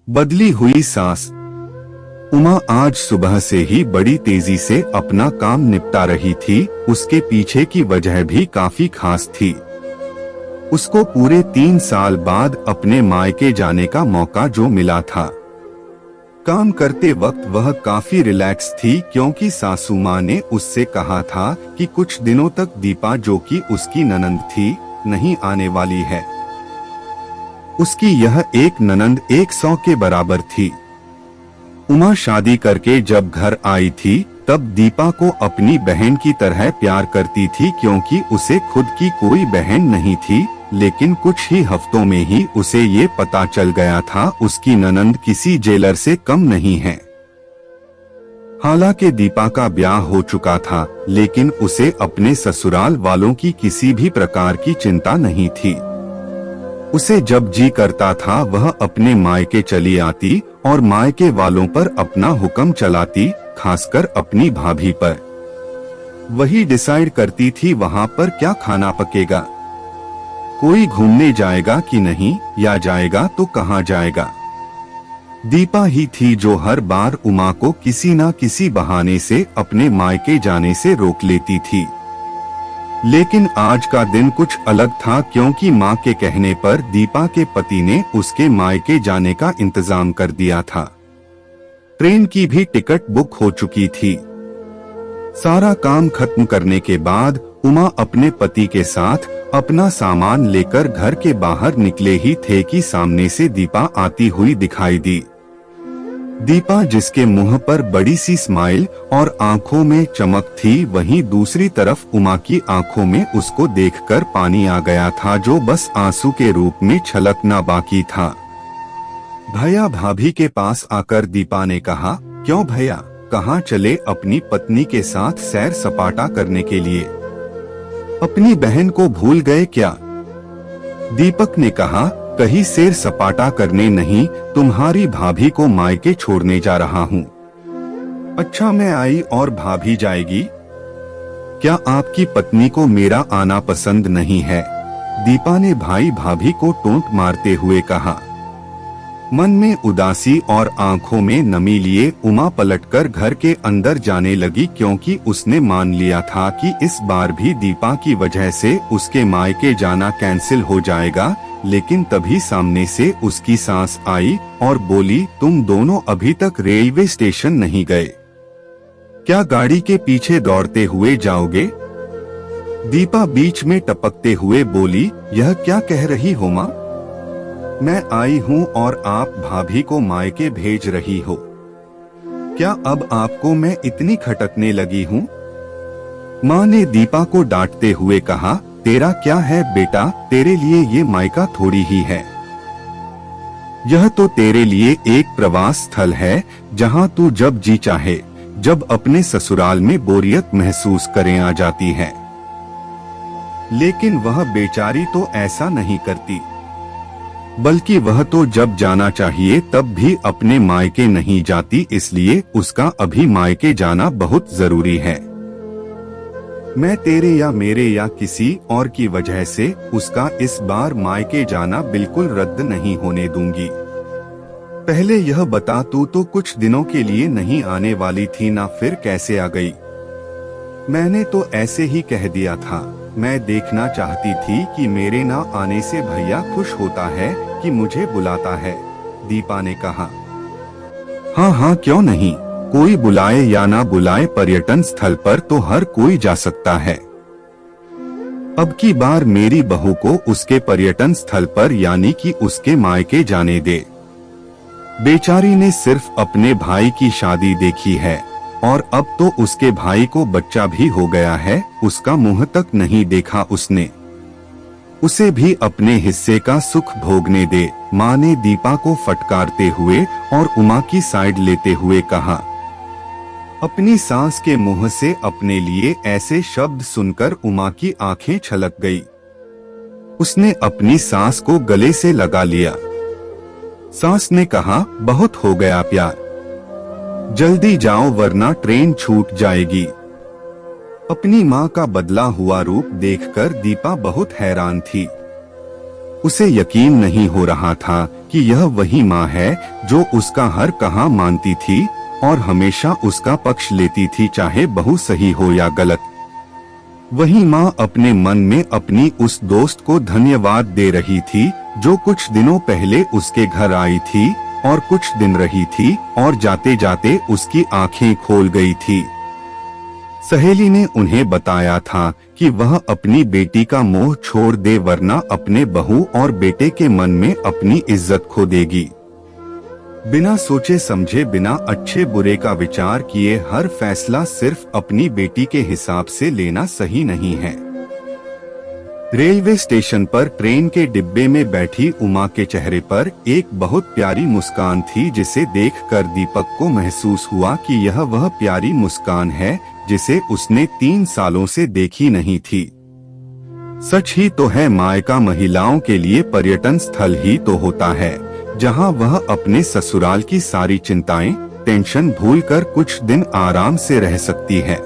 बदली हुई सांस। उमा आज सुबह से ही बड़ी तेजी से अपना काम निपटा रही थी। उसके पीछे की वजह भी काफी खास थी। उसको पूरे 3 साल बाद अपने मायके जाने का मौका जो मिला था। काम करते वक्त वह काफी रिलैक्स थी क्योंकि सासू माँ ने उससे कहा था कि कुछ दिनों तक दीपा, जो कि उसकी ननंद थी, नहीं आने वाली है। उसकी यह एक ननंद 100 के बराबर थी। उमा शादी करके जब घर आई थी तब दीपा को अपनी बहन की तरह प्यार करती थी क्योंकि उसे खुद की कोई बहन नहीं थी। लेकिन कुछ ही हफ्तों में ही उसे ये पता चल गया था उसकी ननंद किसी जेलर से कम नहीं है। हालांकि दीपा का ब्याह हो चुका था लेकिन उसे अपने ससुराल वालों की किसी भी प्रकार की चिंता नहीं थी। उसे जब जी करता था वह अपने मायके चली आती और मायके वालों पर अपना हुक्म चलाती, खासकर अपनी भाभी पर। वही डिसाइड करती थी वहां पर क्या खाना पकेगा, कोई घूमने जाएगा कि नहीं, या जाएगा तो कहां जाएगा। दीपा ही थी जो हर बार उमा को किसी न किसी बहाने से अपने मायके जाने से रोक लेती थी। लेकिन आज का दिन कुछ अलग था क्योंकि मां के कहने पर दीपा के पति ने उसके मायके जाने का इंतजाम कर दिया था। ट्रेन की भी टिकट बुक हो चुकी थी। सारा काम खत्म करने के बाद उमा अपने पति के साथ अपना सामान लेकर घर के बाहर निकले ही थे कि सामने से दीपा आती हुई दिखाई दी। दीपा, जिसके मुंह पर बड़ी सी स्माइल और आंखों में चमक थी, वहीं दूसरी तरफ उमा की आंखों में उसको देखकर पानी आ गया था जो बस आंसू के रूप में छलकना बाकी था। भैया, भाभी के पास आकर दीपा ने कहा, क्यों भैया, कहाँ चले अपनी पत्नी के साथ सैर सपाटा करने के लिए? अपनी बहन को भूल गए क्या? दीपक ने कहा, कहीं सैर सपाटा करने नहीं, तुम्हारी भाभी को मायके छोड़ने जा रहा हूँ। अच्छा, मैं आई और भाभी जाएगी? क्या आपकी पत्नी को मेरा आना पसंद नहीं है? दीपा ने भाई भाभी को टोंट मारते हुए कहा। मन में उदासी और आंखों में नमी लिए उमा पलटकर घर के अंदर जाने लगी क्योंकि उसने मान लिया था कि इस बार भी दीपा की वजह से उसके मायके जाना कैंसिल हो जाएगा। लेकिन तभी सामने से उसकी सास आई और बोली, तुम दोनों अभी तक रेलवे स्टेशन नहीं गए, क्या गाड़ी के पीछे दौड़ते हुए जाओगे? दीपा बीच में टपकते हुए बोली, यह क्या कह रही हो माँ? मैं आई हूँ और आप भाभी को मायके भेज रही हो। क्या अब आपको मैं इतनी खटकने लगी हूँ? माँ ने दीपा को डांटते हुए कहा, तेरा क्या है बेटा, तेरे लिए ये मायका थोड़ी ही है। यह तो तेरे लिए एक प्रवास स्थल है जहाँ तू जब जी चाहे, जब अपने ससुराल में बोरियत महसूस करे आ जाती है। लेकिन वह बेचारी तो ऐसा नहीं करती, बल्कि वह तो जब जाना चाहिए तब भी अपने मायके नहीं जाती, इसलिए उसका अभी मायके जाना बहुत जरूरी है। मैं तेरे या मेरे या किसी और की वजह से उसका इस बार मायके जाना बिल्कुल रद्द नहीं होने दूंगी। पहले यह बता, तू तो कुछ दिनों के लिए नहीं आने वाली थी ना, फिर कैसे आ गई? मैंने तो ऐसे ही कह दिया था। मैं देखना चाहती थी कि मेरे ना आने से भैया खुश होता है कि मुझे बुलाता है, दीपा ने कहा। हाँ हाँ, क्यों नहीं, कोई बुलाए या ना बुलाए, पर्यटन स्थल पर तो हर कोई जा सकता है। अब की बार मेरी बहू को उसके पर्यटन स्थल पर यानी कि उसके मायके जाने दे। बेचारी ने सिर्फ अपने भाई की शादी देखी है और अब तो उसके भाई को बच्चा भी हो गया है, उसका मुंह तक नहीं देखा उसने। उसे भी अपने हिस्से का सुख भोगने दे, माँ ने दीपा को फटकारते हुए और उमा की साइड लेते हुए कहा। अपनी सास के मुंह से अपने लिए ऐसे शब्द सुनकर उमा की आंखें छलक गई। उसने अपनी सास को गले से लगा लिया। सास ने कहा, बहुत हो गया प्यार, जल्दी जाओ वरना ट्रेन छूट जाएगी। अपनी माँ का बदला हुआ रूप देखकर दीपा बहुत हैरान थी। उसे यकीन नहीं हो रहा था कि यह वही माँ है जो उसका हर कहा मानती थी और हमेशा उसका पक्ष लेती थी, चाहे बहू सही हो या गलत। वही माँ अपने मन में अपनी उस दोस्त को धन्यवाद दे रही थी जो कुछ दिनों पहले उसके घर आई थी और कुछ दिन रही थी और जाते जाते उसकी आंखें खोल गई थी। सहेली ने उन्हें बताया था कि वह अपनी बेटी का मोह छोड़ दे वरना अपने बहू और बेटे के मन में अपनी इज्जत खो देगी। बिना सोचे समझे, बिना अच्छे बुरे का विचार किए हर फैसला सिर्फ अपनी बेटी के हिसाब से लेना सही नहीं है। रेलवे स्टेशन पर ट्रेन के डिब्बे में बैठी उमा के चेहरे पर एक बहुत प्यारी मुस्कान थी जिसे देखकर दीपक को महसूस हुआ कि यह वह प्यारी मुस्कान है जिसे उसने 3 सालों से देखी नहीं थी। सच ही तो है, मायका महिलाओं के लिए पर्यटन स्थल ही तो होता है जहां वह अपने ससुराल की सारी चिंताएं, टेंशन भूलकर कुछ दिन आराम से रह सकती है।